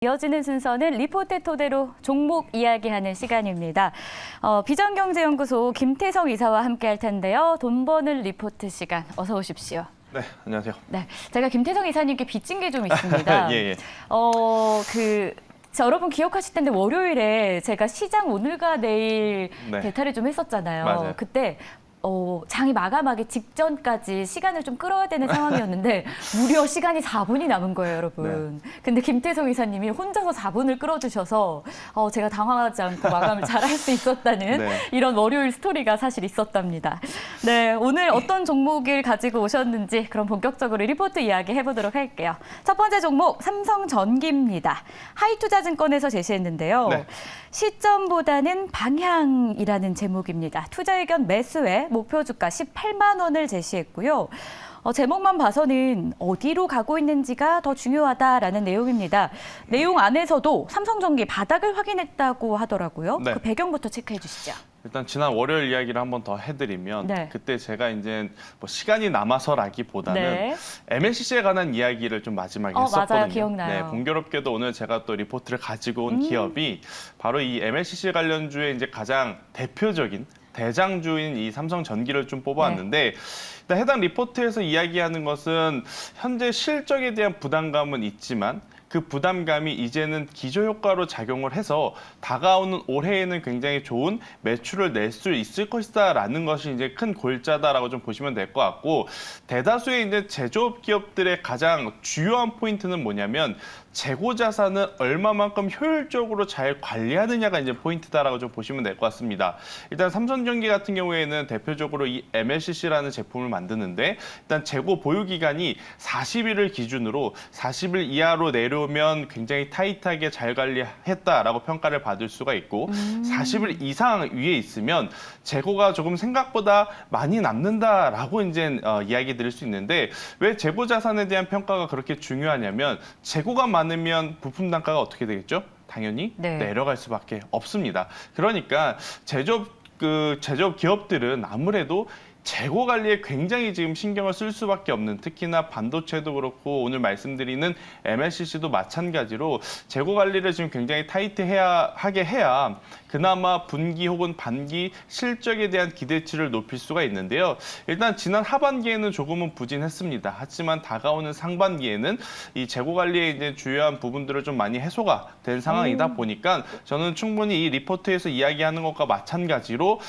이어지는 순서는 리포트 토대로 종목 이야기하는 시간입니다. 비전경제연구소 김태성 이사와 함께할 텐데요. 돈 버는 리포트 시간 어서 오십시오. 네, 안녕하세요. 네, 제가 김태성 이사님께 빚진 게 좀 있습니다. 예. 여러분 기억하실 텐데 월요일에 제가 시장 오늘과 내일 네. 대타를 좀 했었잖아요. 맞아요. 그때 장이 마감하기 직전까지 시간을 좀 끌어야 되는 상황이었는데 무려 시간이 4분이 남은 거예요, 여러분. 네. 근데 김태성 이사님이 혼자서 4분을 끌어주셔서 제가 당황하지 않고 마감을 잘할 수 있었다는 네. 이런 월요일 스토리가 사실 있었답니다. 네, 오늘 어떤 종목을 가지고 오셨는지 그럼 본격적으로 리포트 이야기 해보도록 할게요. 첫 번째 종목 삼성전기입니다. 하이투자증권에서 제시했는데요. 네. 시점보다는 방향이라는 제목입니다. 투자 의견 매수에 목표 주가 18만 원을 제시했고요. 제목만 봐서는 어디로 가고 있는지가 더 중요하다라는 내용입니다. 내용 안에서도 삼성전기 바닥을 확인했다고 하더라고요. 네. 그 배경부터 체크해 주시죠. 일단 지난 월요일 이야기를 한번 더 해드리면 네. 그때 제가 이제 뭐 시간이 남아서라기보다는 네. MLCC에 관한 이야기를 좀 마지막에 했었거든요. 맞아요. 기억나요. 네, 공교롭게도 오늘 제가 또 리포트를 가지고 온 기업이 바로 이 MLCC 관련주의 이제 가장 대표적인 대장주인 이 삼성전기를 좀 뽑아왔는데 일단 해당 리포트에서 이야기하는 것은 현재 실적에 대한 부담감은 있지만 그 부담감이 이제는 기저효과로 작용을 해서 다가오는 올해에는 굉장히 좋은 매출을 낼 수 있을 것이다라는 것이 이제 큰 골자다라고 좀 보시면 될 것 같고 대다수의 이제 제조업 기업들의 가장 주요한 포인트는 뭐냐면 재고 자산을 얼마만큼 효율적으로 잘 관리하느냐가 이제 포인트다라고 좀 보시면 될 것 같습니다. 일단 삼성전기 같은 경우에는 대표적으로 이 MLCC라는 제품을 만드는데 일단 재고 보유 기간이 40일을 기준으로 40일 이하로 내려오면 굉장히 타이트하게 잘 관리했다라고 평가를 받을 수가 있고 40일 이상 위에 있으면 재고가 조금 생각보다 많이 남는다라고 이제 이야기 드릴 수 있는데 왜 재고 자산에 대한 평가가 그렇게 중요하냐면 재고가 많으면 부품 단가가 어떻게 되겠죠? 당연히 네. 내려갈 수밖에 없습니다. 그러니까 제조업 기업들은 아무래도 재고 관리에 굉장히 지금 신경을 쓸 수밖에 없는 특히나 반도체도 그렇고 오늘 말씀드리는 MLCC도 마찬가지로 재고 관리를 지금 굉장히 타이트하게 해야 그나마 분기 혹은 반기 실적에 대한 기대치를 높일 수가 있는데요. 일단 지난 하반기에는 조금은 부진했습니다. 하지만 다가오는 상반기에는 이 재고 관리에 이제 주요한 부분들을 좀 많이 해소가 된 상황이다 보니까 저는 충분히 이 리포트에서 이야기하는 것과 마찬가지로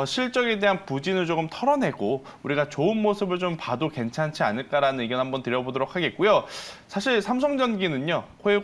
실적에 대한 부진을 조금 털어내고 우리가 좋은 모습을 좀 봐도 괜찮지 않을까라는 의견 한번 드려보도록 하겠고요. 사실 삼성전기는요. 코에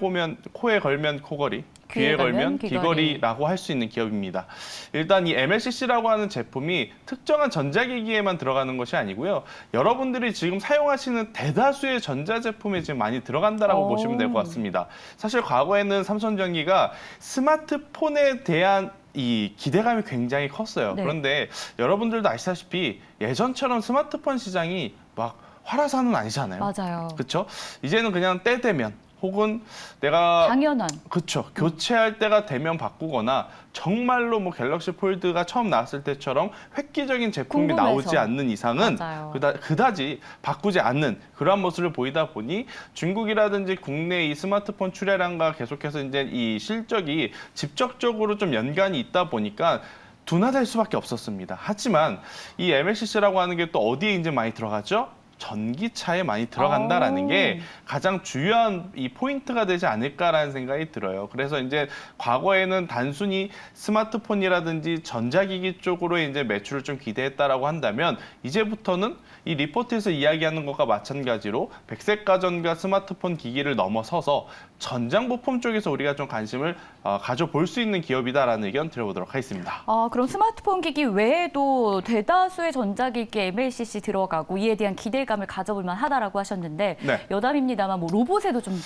걸면 코걸이, 귀에 걸면 귀걸이라고 할 수 있는 기업입니다. 일단 이 MLCC라고 하는 제품이 특정한 전자기기에만 들어가는 것이 아니고요. 여러분들이 지금 사용하시는 대다수의 전자제품에 지금 많이 들어간다라고 보시면 될 것 같습니다. 사실 과거에는 삼성전기가 스마트폰에 대한 이 기대감이 굉장히 컸어요. 네. 그런데 여러분들도 아시다시피 예전처럼 스마트폰 시장이 막 활화산은 아니잖아요. 맞아요. 그렇죠? 이제는 그냥 때 되면 혹은 내가 당연한. 그렇죠. 교체할 때가 되면 바꾸거나 정말로 뭐 갤럭시 폴드가 처음 나왔을 때처럼 획기적인 제품이 궁금해서. 나오지 않는 이상은 맞아요. 그다지 바꾸지 않는 그러한 모습을 보이다 보니 중국이라든지 국내 이 스마트폰 출하량과 계속해서 이제 이 실적이 직접적으로 좀 연관이 있다 보니까 둔화될 수밖에 없었습니다. 하지만 이 MLCC라고 하는 게 또 어디에 이제 많이 들어가죠? 전기차에 많이 들어간다라는 게 가장 중요한 이 포인트가 되지 않을까라는 생각이 들어요. 그래서 이제 과거에는 단순히 스마트폰이라든지 전자기기 쪽으로 이제 매출을 좀 기대했다라고 한다면 이제부터는 이 리포트에서 이야기하는 것과 마찬가지로 백색 가전과 스마트폰 기기를 넘어서서 전장 부품 쪽에서 우리가 좀 관심을 가져볼 수 있는 기업이다라는 의견 드려보도록 하겠습니다. 그럼 스마트폰 기기 외에도 대다수의 전자기기에 MLCC 들어가고 이에 대한 기대감을 가져볼 만하다라고 하셨는데 네. 여담입니다만 뭐 로봇에도 좀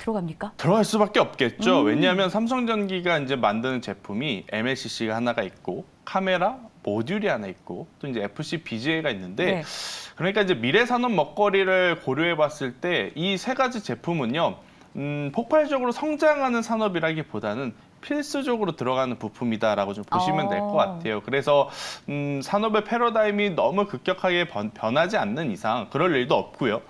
들어갑니까? 들어갈 수밖에 없겠죠. 왜냐하면 삼성전기가 이제 만드는 제품이 MLCC가 하나가 있고 카메라, 모듈이 하나 있고 또 이제 FC BGA가 있는데 네. 그러니까 이제 미래 산업 먹거리를 고려해 봤을 때 이 세 가지 제품은요. 폭발적으로 성장하는 산업이라기보다는 필수적으로 들어가는 부품이다라고 좀 보시면 될 것 같아요. 그래서 산업의 패러다임이 너무 급격하게 변하지 않는 이상 그럴 일도 없고요.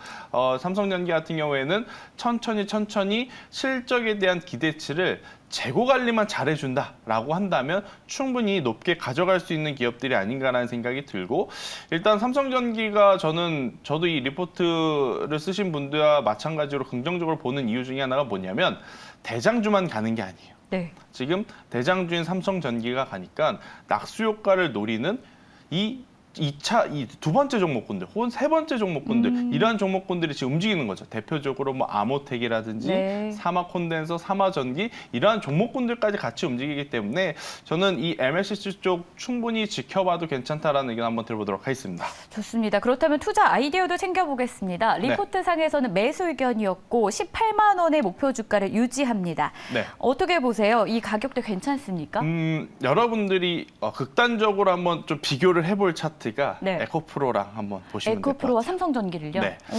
삼성전기 같은 경우에는 천천히 실적에 대한 기대치를 재고 관리만 잘해준다라고 한다면 충분히 높게 가져갈 수 있는 기업들이 아닌가라는 생각이 들고, 일단 삼성전기가 저도 이 리포트를 쓰신 분들과 마찬가지로 긍정적으로 보는 이유 중에 하나가 뭐냐면 대장주만 가는 게 아니에요. 네. 지금 대장주인 삼성전기가 가니까 낙수 효과를 노리는 이 두 번째 종목군들 혹은 세 번째 종목군들 이러한 종목군들이 지금 움직이는 거죠. 대표적으로 뭐 아모텍이라든지 네. 사마콘덴서, 사마전기 이러한 종목군들까지 같이 움직이기 때문에 저는 이 MLCC 쪽 충분히 지켜봐도 괜찮다라는 의견 한번 들어보도록 하겠습니다. 좋습니다. 그렇다면 투자 아이디어도 챙겨보겠습니다. 리포트상에서는 매수 의견이었고 18만 원의 목표 주가를 유지합니다. 네. 어떻게 보세요? 이 가격대 괜찮습니까? 여러분들이 극단적으로 한번 좀 비교를 해볼 차트가 네. 에코프로랑 한번 보시면 될 것 같아요. 에코프로와 삼성전기를요? 네. 오.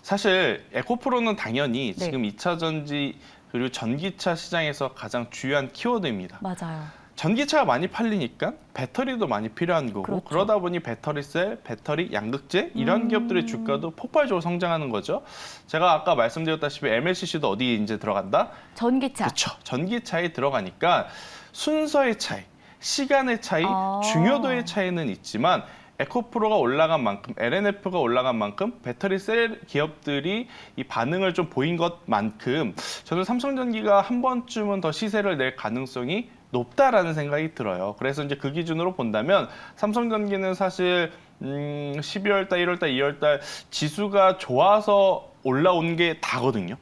사실 에코프로는 당연히 네. 지금 2차 전지 그리고 전기차 시장에서 가장 주요한 키워드입니다. 맞아요. 전기차가 많이 팔리니까 배터리도 많이 필요한 거고, 그렇죠. 그러다 보니 배터리셀, 배터리, 양극재 이런 기업들의 주가도 폭발적으로 성장하는 거죠. 제가 아까 말씀드렸다시피 MLCC도 어디에 이제 들어간다? 전기차. 그렇죠. 전기차에 들어가니까 순서의 차이, 시간의 차이, 아. 중요도의 차이는 있지만 에코프로가 올라간 만큼, LNF가 올라간 만큼 배터리 셀 기업들이 이 반응을 좀 보인 것만큼 저는 삼성전기가 한 번쯤은 더 시세를 낼 가능성이 높다라는 생각이 들어요. 그래서 이제 그 기준으로 본다면 삼성전기는 사실 12월 달, 1월 달, 2월 달 지수가 좋아서 올라온 게 다거든요.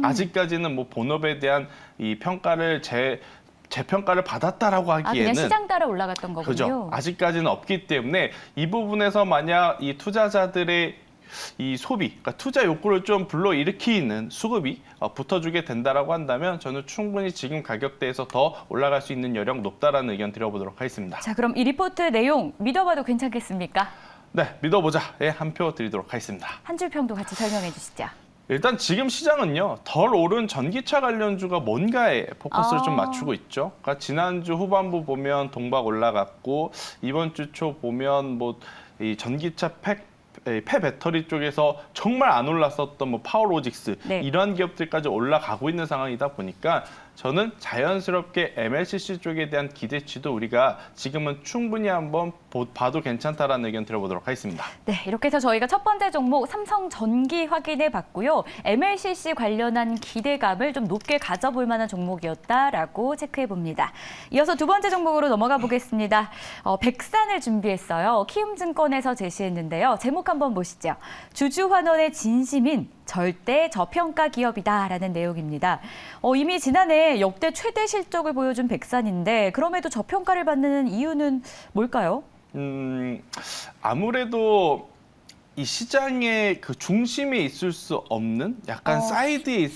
아직까지는 뭐 본업에 대한 이 평가를 재평가를 받았다라고 하기에는 그냥 시장 따라 올라갔던 거군요. 그죠. 아직까지는 없기 때문에 이 부분에서 만약 이 투자자들의 이 소비, 그러니까 투자 욕구를 좀 불러일으키는 수급이 붙어주게 된다라고 한다면 저는 충분히 지금 가격대에서 더 올라갈 수 있는 여력 높다라는 의견 드려보도록 하겠습니다. 자, 그럼 이 리포트 내용 믿어봐도 괜찮겠습니까? 네, 믿어보자. 예, 한 표 드리도록 하겠습니다. 한 줄 평도 같이 설명해 주시죠. 일단 지금 시장은요, 덜 오른 전기차 관련주가 뭔가에 포커스를 좀 맞추고 있죠. 그러니까 지난주 후반부 보면 동박 올라갔고, 이번 주 초 보면 뭐 이 전기차 폐배터리 쪽에서 정말 안 올랐었던 뭐 파워로직스 네. 이런 기업들까지 올라가고 있는 상황이다 보니까 저는 자연스럽게 MLCC 쪽에 대한 기대치도 우리가 지금은 충분히 한번 봐도 괜찮다라는 의견 들어보도록 하겠습니다. 네, 이렇게 해서 저희가 첫 번째 종목 삼성전기 확인해 봤고요. MLCC 관련한 기대감을 좀 높게 가져볼 만한 종목이었다라고 체크해 봅니다. 이어서 두 번째 종목으로 넘어가 보겠습니다. 백산을 준비했어요. 키움증권에서 제시했는데요. 제목 한번 보시죠. 주주환원의 진심인 절대 저평가 기업이다라는 내용입니다. 이미 지난해 역대 최대 실적을 보여준 백산인데 그럼에도 저평가를 받는 이유는 뭘까요? 아무래도 이 시장의 그 중심에 있을 수 없는 약간 사이드에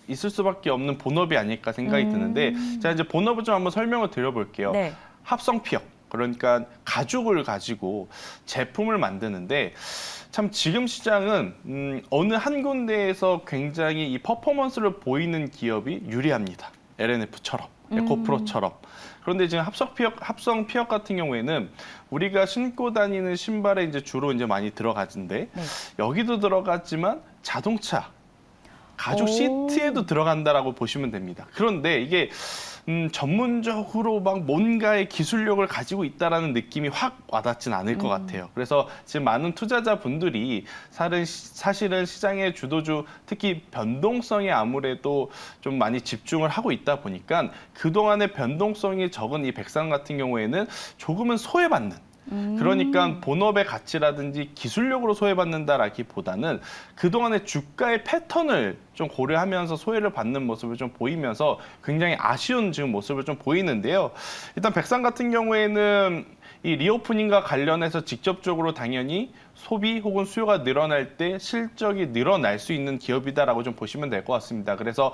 있을 수밖에 없는 본업이 아닐까 생각이 드는데, 제가 이제 본업을 좀 한번 설명을 드려볼게요. 네. 합성 피혁, 그러니까 가죽을 가지고 제품을 만드는데 참 지금 시장은 어느 한 군데에서 굉장히 이 퍼포먼스를 보이는 기업이 유리합니다. LNF처럼, 에코프로처럼. 그런데 지금 합성 피혁 같은 경우에는 우리가 신고 다니는 신발에 이제 주로 이제 많이 들어가는데 네. 여기도 들어갔지만 자동차, 가죽 시트에도 들어간다라고 보시면 됩니다. 그런데 이게 전문적으로 막 뭔가의 기술력을 가지고 있다라는 느낌이 확 와닿진 않을 것 같아요. 그래서 지금 많은 투자자분들이 사실은 시장의 주도주, 특히 변동성에 아무래도 좀 많이 집중을 하고 있다 보니까 그동안의 변동성이 적은 이 백산 같은 경우에는 조금은 소외받는, 그러니까 본업의 가치라든지 기술력으로 소외받는다라기보다는 그동안의 주가의 패턴을 좀 고려하면서 소외를 받는 모습을 좀 보이면서 굉장히 아쉬운 지금 모습을 좀 보이는데요. 일단 백산 같은 경우에는 이 리오프닝과 관련해서 직접적으로 당연히 소비 혹은 수요가 늘어날 때 실적이 늘어날 수 있는 기업이다라고 좀 보시면 될 것 같습니다. 그래서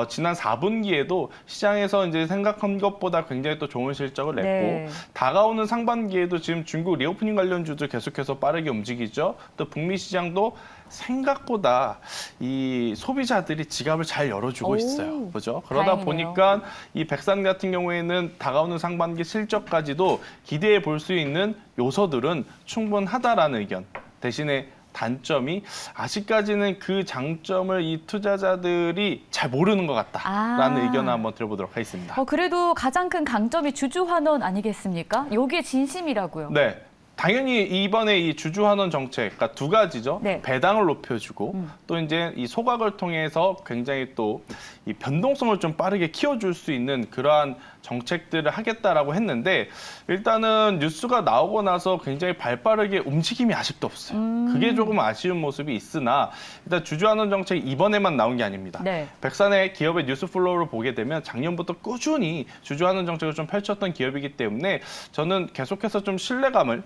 지난 4분기에도 시장에서 이제 생각한 것보다 굉장히 또 좋은 실적을 냈고, 네. 다가오는 상반기에도 지금 중국 리오프닝 관련주들 계속해서 빠르게 움직이죠. 또 북미 시장도 생각보다 이 소비자들이 지갑을 잘 열어주고 오, 있어요. 그죠? 그러다 다행이네요. 보니까 이 백산 같은 경우에는 다가오는 상반기 실적까지도 기대해 볼 수 있는 요소들은 충분하다라는 의견. 대신에 단점이 아직까지는 그 장점을 이 투자자들이 잘 모르는 것 같다라는 의견을 한번 들어보도록 하겠습니다. 그래도 가장 큰 강점이 주주환원 아니겠습니까? 여기에 진심이라고요. 네. 당연히 이번에 이 주주환원 정책, 그러니까 두 가지죠. 네. 배당을 높여주고 또 이제 이 소각을 통해서 굉장히 또 이 변동성을 좀 빠르게 키워줄 수 있는 그러한 정책들을 하겠다라고 했는데 일단은 뉴스가 나오고 나서 굉장히 발빠르게 움직임이 아직도 없어요. 그게 조금 아쉬운 모습이 있으나 일단 주주환원 정책이 이번에만 나온 게 아닙니다. 네. 백산의 기업의 뉴스 플로우를 보게 되면 작년부터 꾸준히 주주환원 정책을 좀 펼쳤던 기업이기 때문에 저는 계속해서 좀 신뢰감을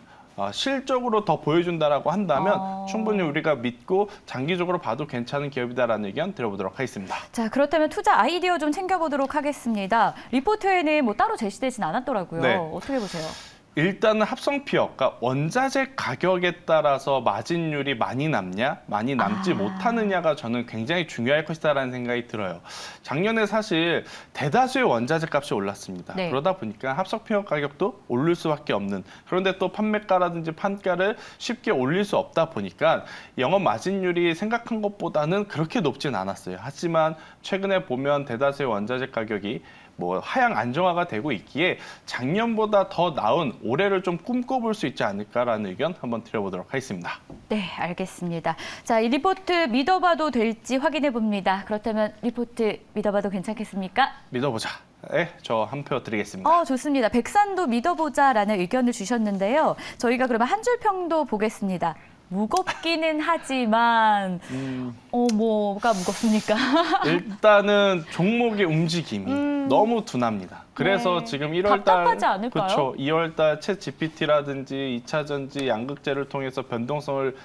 실적으로 더 보여준다라고 한다면 충분히 우리가 믿고 장기적으로 봐도 괜찮은 기업이다라는 의견 들어보도록 하겠습니다. 자, 그렇다면 투자 아이디어 좀 챙겨보도록 하겠습니다. 리포트에는 뭐 따로 제시되진 않았더라고요. 네. 어떻게 보세요? 일단은 합성 피업, 그러니까 원자재 가격에 따라서 마진율이 많이 남냐, 많이 남지 못하느냐가 저는 굉장히 중요할 것이다라는 생각이 들어요. 작년에 사실 대다수의 원자재 값이 올랐습니다. 네. 그러다 보니까 합성 피업 가격도 오를 수밖에 없는, 그런데 또 판매가라든지 판가를 쉽게 올릴 수 없다 보니까 영업 마진율이 생각한 것보다는 그렇게 높진 않았어요. 하지만 최근에 보면 대다수의 원자재 가격이 뭐 하향 안정화가 되고 있기에 작년보다 더 나은 올해를 좀 꿈꿔볼 수 있지 않을까라는 의견 한번 드려보도록 하겠습니다. 네, 알겠습니다. 자, 이 리포트 믿어봐도 될지 확인해 봅니다. 그렇다면 리포트 믿어봐도 괜찮겠습니까? 믿어보자. 네, 저 한 표 드리겠습니다. 좋습니다. 백산도 믿어보자라는 의견을 주셨는데요. 저희가 그러면 한 줄 평도 보겠습니다. 무겁기는 하지만 뭐가 무겁습니까? 일단은 종목의 움직임이 너무 둔합니다. 그래서 네. 지금 1월 달 답답하지 않을까요? 그렇죠. 2월 달 챗 GPT라든지 2차 전지 양극재를 통해서 변동성을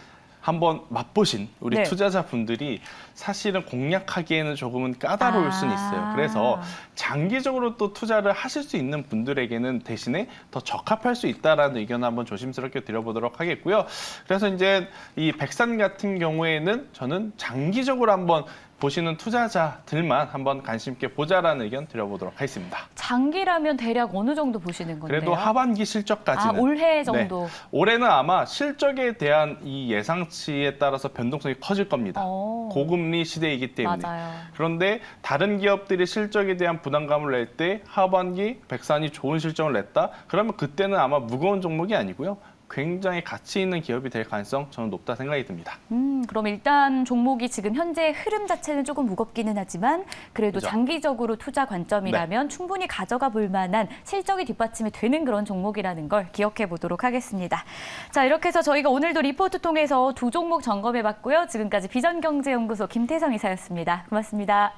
한번 맛보신 우리 네. 투자자분들이 사실은 공략하기에는 조금은 까다로울 수는 있어요. 그래서 장기적으로 또 투자를 하실 수 있는 분들에게는 대신에 더 적합할 수 있다라는 의견을 한번 조심스럽게 드려보도록 하겠고요. 그래서 이제 이 백산 같은 경우에는 저는 장기적으로 한번 보시는 투자자들만 한번 관심 있게 보자라는 의견 드려보도록 하겠습니다. 장기라면 대략 어느 정도 보시는 건데요? 그래도 하반기 실적까지는. 올해 정도. 네. 올해는 아마 실적에 대한 이 예상치에 따라서 변동성이 커질 겁니다. 고금리 시대이기 때문에. 맞아요. 그런데 다른 기업들이 실적에 대한 부담감을 낼 때 하반기 백산이 좋은 실적을 냈다? 그러면 그때는 아마 무거운 종목이 아니고요. 굉장히 가치 있는 기업이 될 가능성 저는 높다 생각이 듭니다. 그럼 일단 종목이 지금 현재 흐름 자체는 조금 무겁기는 하지만 그래도 그죠. 장기적으로 투자 관점이라면 충분히 가져가 볼 만한 실적이 뒷받침이 되는 그런 종목이라는 걸 기억해 보도록 하겠습니다. 자, 이렇게 해서 저희가 오늘도 리포트 통해서 두 종목 점검해 봤고요. 지금까지 비전경제연구소 김태성 이사였습니다. 고맙습니다.